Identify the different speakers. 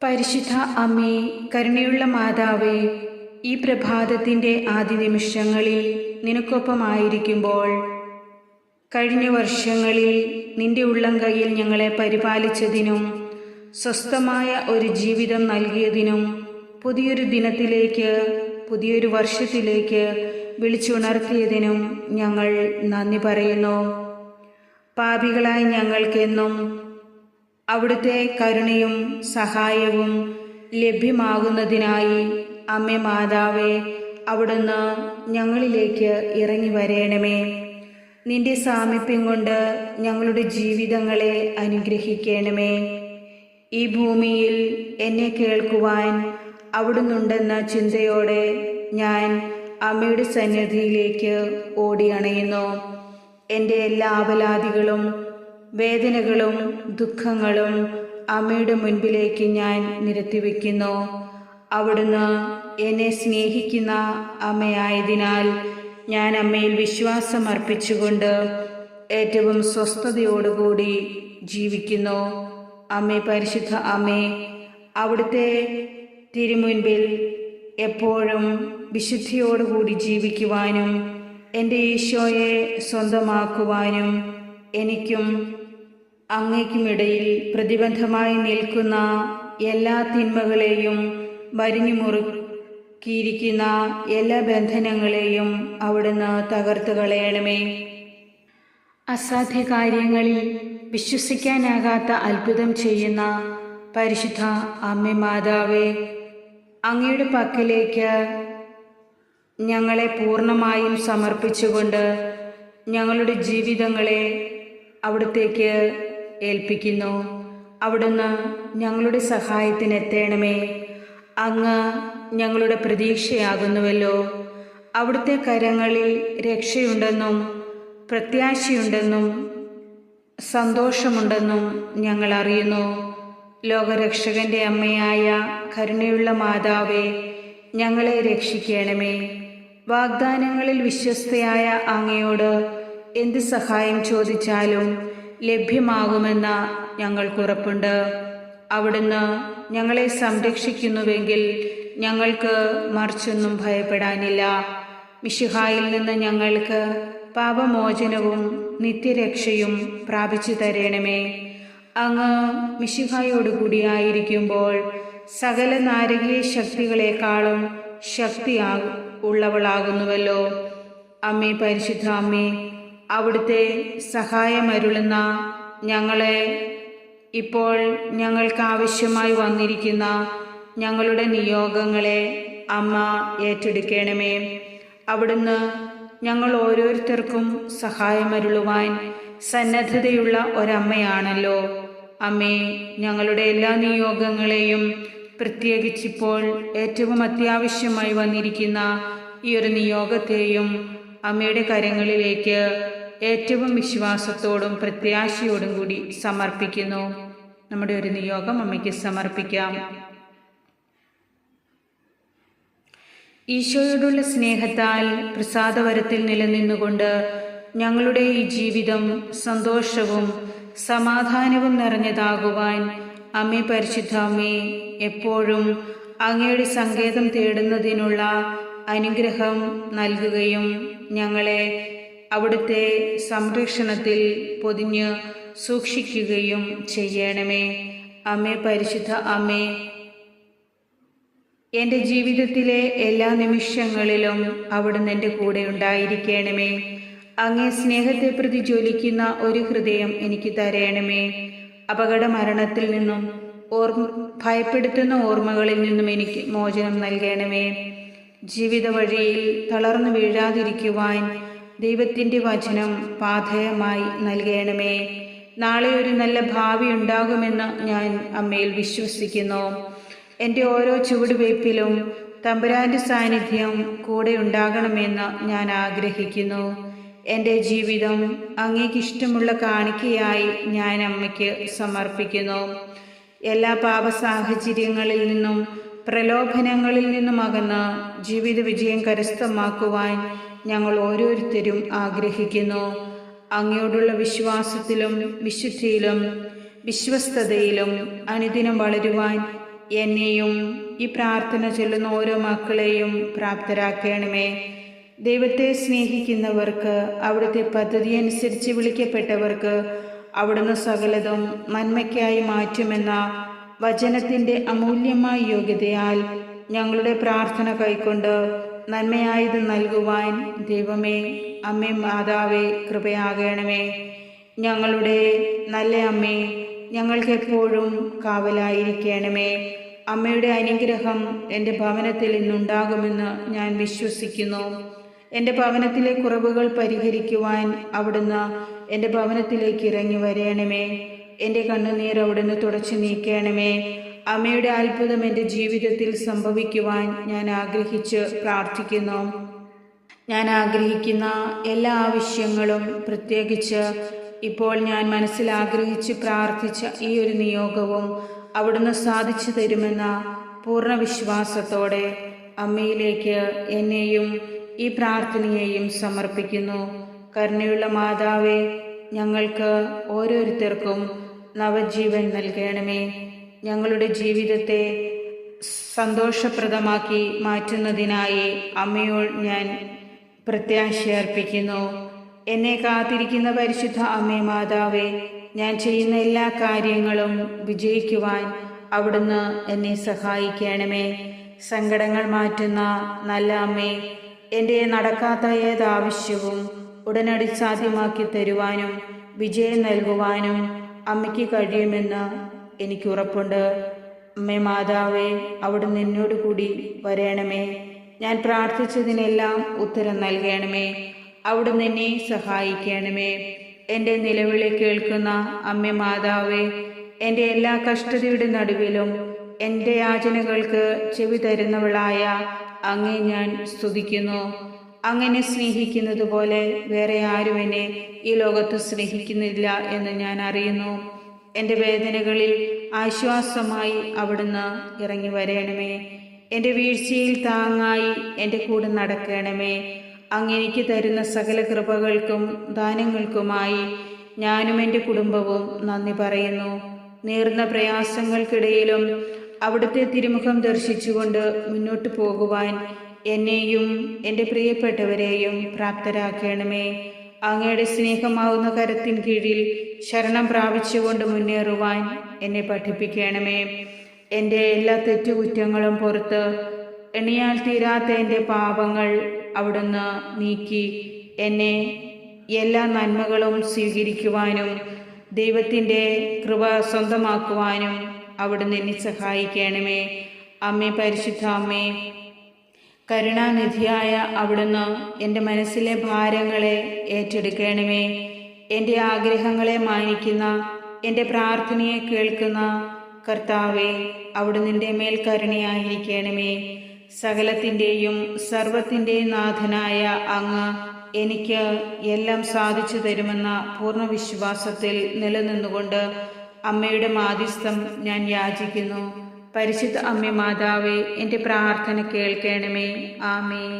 Speaker 1: പരിശുദ്ധ അമ്മേ, കരുണയുള്ള മാതാവേ, ഈ പ്രഭാതത്തിൻ്റെ ആദ്യ നിമിഷങ്ങളിൽ നിനക്കൊപ്പമായിരിക്കുമ്പോൾ കഴിഞ്ഞ വർഷങ്ങളിൽ നിന്റെ ഉള്ളം കയ്യിൽ ഞങ്ങളെ പരിപാലിച്ചതിനും സ്വസ്ഥമായ ഒരു ജീവിതം നൽകിയതിനും പുതിയൊരു ദിനത്തിലേക്ക്, പുതിയൊരു വർഷത്തിലേക്ക് വിളിച്ചുണർത്തിയതിനും ഞങ്ങൾ നന്ദി പറയുന്നു. പാപികളായി ഞങ്ങൾക്കെന്നും അവിടുത്തെ കരുണയും സഹായവും ലഭ്യമാകുന്നതിനായി അമ്മേ മാതാവേ, അവിടുന്ന് ഞങ്ങളിലേക്ക് ഇറങ്ങി വരേണമേ. നിന്റെ സാമീപ്യം കൊണ്ട് ഞങ്ങളുടെ ജീവിതങ്ങളെ അനുഗ്രഹിക്കണമേ. ഈ ഭൂമിയിൽ എന്നെ കേൾക്കുവാൻ അവിടുന്നുണ്ടെന്ന ചിന്തയോടെ ഞാൻ അമ്മയുടെ സന്നിധിയിലേക്ക് ഓടി അണയുന്നു. എൻ്റെ എല്ലാ ആവലാതികളും വേദനകളും ദുഃഖങ്ങളും അമ്മയുടെ മുൻപിലേക്ക് ഞാൻ നിരത്തിവെക്കുന്നു. അവിടുന്ന് എന്നെ സ്നേഹിക്കുന്ന അമ്മയായതിനാൽ ഞാൻ അമ്മയിൽ വിശ്വാസം അർപ്പിച്ചുകൊണ്ട് ഏറ്റവും സ്വസ്ഥതയോടുകൂടി ജീവിക്കുന്നു. അമ്മേ, പരിശുദ്ധ അമ്മേ, അവിടുത്തെ തിരുമുൻപിൽ എപ്പോഴും വിശുദ്ധിയോടുകൂടി ജീവിക്കുവാനും എൻ്റെ ഈശോയെ സ്വന്തമാക്കുവാനും എനിക്കും അങ്ങേക്കുമിടയിൽ പ്രതിബന്ധമായി നിൽക്കുന്ന എല്ലാ തിന്മകളെയും വരിഞ്ഞു മുറുക്കിയിരിക്കുന്ന എല്ലാ ബന്ധനങ്ങളെയും അവിടുന്ന് തകർത്ത് കളയണമേ. അസാധ്യ കാര്യങ്ങളിൽ വിശ്വസിക്കാനാകാത്ത അത്ഭുതം ചെയ്യുന്ന പരിശുദ്ധ അമ്മേ മാതാവേ, അങ്ങയുടെ പക്കലേക്ക് ഞങ്ങളെ പൂർണ്ണമായും സമർപ്പിച്ചുകൊണ്ട് ഞങ്ങളുടെ ജീവിതങ്ങളെ അവിടുത്തേക്ക് ഏൽപ്പിക്കുന്നു. അവിടുന്ന് ഞങ്ങളുടെ സഹായത്തിന് എത്തണമേ. അങ്ങ് ഞങ്ങളുടെ പ്രതീക്ഷയാകുന്നുവല്ലോ. അവിടുത്തെ കരങ്ങളിൽ രക്ഷയുണ്ടെന്നും പ്രത്യാശയുണ്ടെന്നും സന്തോഷമുണ്ടെന്നും ഞങ്ങൾ അറിയുന്നു. ലോകരക്ഷകന്റെ അമ്മയായ കരുണയുള്ള മാതാവേ, ഞങ്ങളെ രക്ഷിക്കണമേ. വാഗ്ദാനങ്ങളിൽ വിശ്വസ്തയായ അങ്ങയോട് എന്ത് സഹായം ചോദിച്ചാലും ലഭ്യമാകുമെന്ന ഞങ്ങൾക്കുറപ്പുണ്ട്. അവിടുന്ന് ഞങ്ങളെ സംരക്ഷിക്കുന്നുവെങ്കിൽ ഞങ്ങൾക്ക് മറിച്ചൊന്നും ഭയപ്പെടാനില്ല. മിശിഹായിൽ നിന്ന് ഞങ്ങൾക്ക് പാപമോചനവും നിത്യരക്ഷയും പ്രാപിച്ചു തരണമേ. അങ്ങ് മിശിഹായോടുകൂടിയായിരിക്കുമ്പോൾ സകല നാരകീയ ശക്തികളെക്കാളും ശക്തി ഉള്ളവളാകുന്നുവല്ലോ. അമ്മേ, പരിശുദ്ധ അമ്മേ, അവിടുത്തെ സഹായമരുളുന്ന ഞങ്ങളെ ഇപ്പോൾ ഞങ്ങൾക്ക് ആവശ്യമായി വന്നിരിക്കുന്ന ഞങ്ങളുടെ നിയോഗങ്ങളെ അമ്മ ഏറ്റെടുക്കണമേ. അവിടുന്ന് ഞങ്ങൾ ഓരോരുത്തർക്കും സഹായമരുളുവാൻ സന്നദ്ധതയുള്ള ഒരമ്മയാണല്ലോ. അമ്മേ, ഞങ്ങളുടെ എല്ലാ നിയോഗങ്ങളെയും, പ്രത്യേകിച്ചിപ്പോൾ ഏറ്റവും അത്യാവശ്യമായി വന്നിരിക്കുന്ന ഈ ഒരു നിയോഗത്തെയും അമ്മയുടെ കരങ്ങളിലേക്ക് ഏറ്റവും വിശ്വാസത്തോടും പ്രത്യാശയോടും കൂടി സമർപ്പിക്കുന്നു. നമ്മുടെ ഒരു നിയോഗം അമ്മയ്ക്ക് സമർപ്പിക്കാം. ഈശോയോടുള്ള സ്നേഹത്താൽ പ്രസാദവരത്തിൽ നിലനിന്നുകൊണ്ട് ഞങ്ങളുടെ ഈ ജീവിതം സന്തോഷവും സമാധാനവും നിറഞ്ഞതാകുവാൻ അമ്മേ, പരിശുദ്ധ അമ്മേ, എപ്പോഴും അങ്ങയുടെ സങ്കേതം തേടുന്നതിനുള്ള അനുഗ്രഹം നൽകുകയും ഞങ്ങളെ അവിടുത്തെ സംരക്ഷണത്തിൽ പൊതിഞ്ഞ് സൂക്ഷിക്കുകയും ചെയ്യണമേ. അമ്മേ, പരിശുദ്ധ അമ്മേ, എൻ്റെ ജീവിതത്തിലെ എല്ലാ നിമിഷങ്ങളിലും അവിടുന്ന് എൻ്റെ കൂടെ ഉണ്ടായിരിക്കണമേ. അങ്ങേ സ്നേഹത്തെ പ്രതി ജ്വലിക്കുന്ന ഒരു ഹൃദയം എനിക്ക് തരണമേ. അപകട മരണത്തിൽ നിന്നും ഭയപ്പെടുത്തുന്ന ഓർമ്മകളിൽ നിന്നും എനിക്ക് മോചനം നൽകണമേ. ജീവിത വഴിയിൽ തളർന്നു വീഴാതിരിക്കുവാൻ ദൈവത്തിൻ്റെ വചനം പാഥേയമായി നൽകണമേ. നാളെ ഒരു നല്ല ഭാവി ഉണ്ടാകുമെന്ന് ഞാൻ അമ്മയിൽ വിശ്വസിക്കുന്നു. എൻ്റെ ഓരോ ചുവടുവയ്പ്പിലും തമ്പുരാൻ്റെ സാന്നിധ്യം കൂടെ ഉണ്ടാകണമെന്ന് ഞാൻ ആഗ്രഹിക്കുന്നു. എൻ്റെ ജീവിതം അങ്ങേക്കിഷ്ടമുള്ള കാണിക്കയായി ഞാൻ അമ്മയ്ക്ക് സമർപ്പിക്കുന്നു. എല്ലാ പാപ സാഹചര്യങ്ങളിൽ നിന്നും പ്രലോഭനങ്ങളിൽ നിന്നും അകന്ന് ജീവിത വിജയം കരസ്ഥമാക്കുവാൻ ഞങ്ങൾ ഓരോരുത്തരും ആഗ്രഹിക്കുന്നു. അങ്ങയോടുള്ള വിശ്വാസത്തിലും വിശുദ്ധിയിലും വിശ്വസ്തതയിലും അനുദിനം വളരുവാൻ എന്നെയും ഈ പ്രാർത്ഥന ചൊല്ലുന്ന ഓരോ മക്കളെയും പ്രാപ്തരാക്കണമേ. ദൈവത്തെ സ്നേഹിക്കുന്നവർക്ക്, അവിടുത്തെ പദ്ധതി അനുസരിച്ച് വിളിക്കപ്പെട്ടവർക്ക് അവിടുന്ന് സകലതും നന്മയ്ക്കായി മാറ്റുമെന്ന വചനത്തിൻ്റെ അമൂല്യമായ യോഗ്യതയാൽ ഞങ്ങളുടെ പ്രാർത്ഥന കൈക്കൊണ്ട് നന്മയായത് നൽകുവാൻ ദൈവമേ, അമ്മേ മാതാവേ, കൃപയാകണമേ. ഞങ്ങളുടെ നല്ല അമ്മേ, ഞങ്ങൾക്കെപ്പോഴും കാവലായിരിക്കണമേ. അമ്മയുടെ അനുഗ്രഹം എൻ്റെ ഭവനത്തിൽ ഇന്നുണ്ടാകുമെന്ന് ഞാൻ വിശ്വസിക്കുന്നു. എൻ്റെ ഭവനത്തിലെ കുറവുകൾ പരിഹരിക്കുവാൻ അവിടുന്ന് എൻ്റെ ഭവനത്തിലേക്ക് ഇറങ്ങി വരയണമേ. എൻ്റെ കണ്ണുനീർ അവിടുന്ന് തുടച്ചു നീക്കണമേ. അമ്മയുടെ അത്ഭുതം എൻ്റെ ജീവിതത്തിൽ സംഭവിക്കുവാൻ ഞാൻ ആഗ്രഹിച്ച് പ്രാർത്ഥിക്കുന്നു. ഞാൻ ആഗ്രഹിക്കുന്ന എല്ലാ ആവശ്യങ്ങളും, പ്രത്യേകിച്ച് ഇപ്പോൾ ഞാൻ മനസ്സിൽ ആഗ്രഹിച്ച് പ്രാർത്ഥിച്ച ഈ ഒരു നിയോഗവും അവിടുന്ന് സാധിച്ചു തരുമെന്ന പൂർണ്ണ വിശ്വാസത്തോടെ അമ്മയിലേക്ക് എന്നെയും ഈ പ്രാർത്ഥനയെയും സമർപ്പിക്കുന്നു. കരുണയുള്ള മാതാവേ, ഞങ്ങൾക്ക് ഓരോരുത്തർക്കും നവജീവൻ നൽകണമേ. ഞങ്ങളുടെ ജീവിതത്തെ സന്തോഷപ്രദമാക്കി മാറ്റുന്നതിനായി അമ്മയോട് ഞാൻ പ്രത്യാശ അർപ്പിക്കുന്നു. എന്നെ കാത്തിരിക്കുന്ന പരിശുദ്ധ അമ്മേ മാതാവേ, ഞാൻ ചെയ്യുന്ന എല്ലാ കാര്യങ്ങളും വിജയിക്കുവാൻ അവിടുന്ന് എന്നെ സഹായിക്കണമേ. സങ്കടങ്ങൾ മാറ്റുന്ന നല്ല അമ്മേ, എൻ്റെ നടക്കാത്ത ഏതാവശ്യവും ഉടനടി സാധ്യമാക്കി തരുവാനും വിജയം നൽകുവാനും അമ്മയ്ക്ക് കഴിയുമെന്ന് എനിക്ക് ഉറപ്പുണ്ട്. അമ്മേ മാതാവേ, അവിടുന്ന് എന്നോട് കൂടി വരണമേ. ഞാൻ പ്രാർത്ഥിച്ചതിനെല്ലാം ഉത്തരം നൽകണമേ. അവിടുന്ന് എന്നെ സഹായിക്കണമേ. എൻ്റെ നിലവിളി കേൾക്കുന്ന അമ്മേ മാതാവേ, എൻ്റെ എല്ലാ കഷ്ടതയുടെ നടുവിലും എൻ്റെ യാചനകൾക്ക് ചെവി തരുന്നവളായ അങ്ങേ ഞാൻ സ്തുതിക്കുന്നു. അങ്ങനെ സ്നേഹിക്കുന്നത് പോലെ വേറെ ആരും എന്നെ ഈ ലോകത്ത് സ്നേഹിക്കുന്നില്ല എന്ന് ഞാൻ അറിയുന്നു. എൻ്റെ വേദനകളിൽ ആശ്വാസമായി അവിടുന്ന് ഇറങ്ങി വരണമേ. എൻ്റെ വീഴ്ചയിൽ താങ്ങായി എൻ്റെ കൂടെ നടക്കണമേ. അങ്ങെനിക്ക് തരുന്ന സകല കൃപകൾക്കും ദാനങ്ങൾക്കുമായി ഞാനും എൻ്റെ കുടുംബവും നന്ദി പറയുന്നു. നേർന്ന പ്രയാസങ്ങൾക്കിടയിലും അവിടുത്തെ തിരുമുഖം ദർശിച്ചുകൊണ്ട് മുന്നോട്ട് പോകുവാൻ എന്നെയും എൻ്റെ പ്രിയപ്പെട്ടവരെയും പ്രാപ്തരാക്കണമേ. അങ്ങയുടെ സ്നേഹമാവുന്ന കരത്തിൻ കീഴിൽ ശരണം പ്രാപിച്ചുകൊണ്ട് മുന്നേറുവാൻ എന്നെ പഠിപ്പിക്കണമേ. എൻ്റെ എല്ലാ തെറ്റുകുറ്റങ്ങളും പുറത്ത് എണ്ണിയാൽ തീരാത്ത എൻ്റെ പാപങ്ങൾ അവിടുന്ന് നീക്കി എന്നെ എല്ലാ നന്മകളും സ്വീകരിക്കുവാനും ദൈവത്തിൻ്റെ കൃപ സ്വന്തമാക്കുവാനും അവിടുന്ന് എന്നെ സഹായിക്കണമേ. അമ്മേ, പരിശുദ്ധ അമ്മേ, കരുണാനിധിയായ അവിടുന്ന് എൻ്റെ മനസ്സിലെ ഭാരങ്ങളെ ഏറ്റെടുക്കണമേ. എൻ്റെ ആഗ്രഹങ്ങളെ മാനിക്കുന്ന, എൻ്റെ പ്രാർത്ഥനയെ കേൾക്കുന്ന കർത്താവേ, അവിടുന്ന് എൻ്റെ മേൽ കരുണയായിരിക്കണമേ. സകലത്തിൻ്റെയും സർവത്തിൻ്റെയും നാഥനായ അങ്ങ് എനിക്ക് എല്ലാം സാധിച്ചു തരുമെന്ന പൂർണ്ണ വിശ്വാസത്തിൽ നിലനിന്നുകൊണ്ട് അമ്മയുടെ മാധ്യസ്ഥം ഞാൻ യാചിക്കുന്നു. പരിശുദ്ധ അമ്മേ മാതാവേ, എൻ്റെ പ്രാർത്ഥന കേൾക്കണമേ. ആമേൻ.